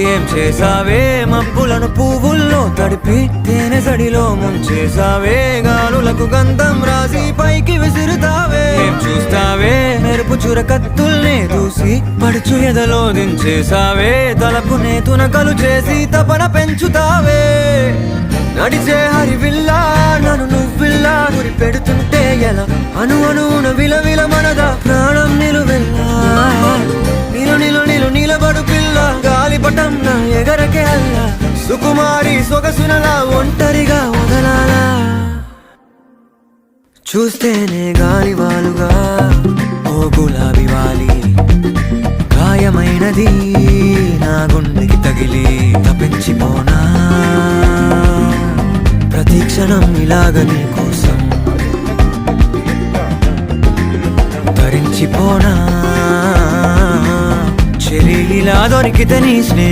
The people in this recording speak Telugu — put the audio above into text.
ఏం చేసావే మబ్బులను పువ్వుల్లో తడిపి తేనె సడిలో ముంచేసావే గాలులకు గంధం రాసి పైకి విసురుతావే ఏం చూస్తావే మెరుపు చురకత్తుల్నే దూసి పడుచు ఎదలో దించేసావే తలపునే తునకలు చేసి తపన పెంచుతావే నడిచే హరివిల్లా నన్ను నువ్విల్లా గురి పెడుతుంటే ఎలా అణువున విలవిల మనదా ప్రాణం నిలువెల్లా నిలబడు పిల్ల గాలిపటం నా ఎగరకే అల్లా సుకుమారి సొగసునలా ఒంటరిగా వదలాలా చూస్తేనే గాలివాలుగా ఓ గులాబీ వాలి గాయమైనది నా గుండెకి తగిలి తప్పించిపోనా ప్రతి క్షణం ఇలాగ నీ కోసం తరించిపోనా చెలి ఇలా దొరికితే నీ స్నేహం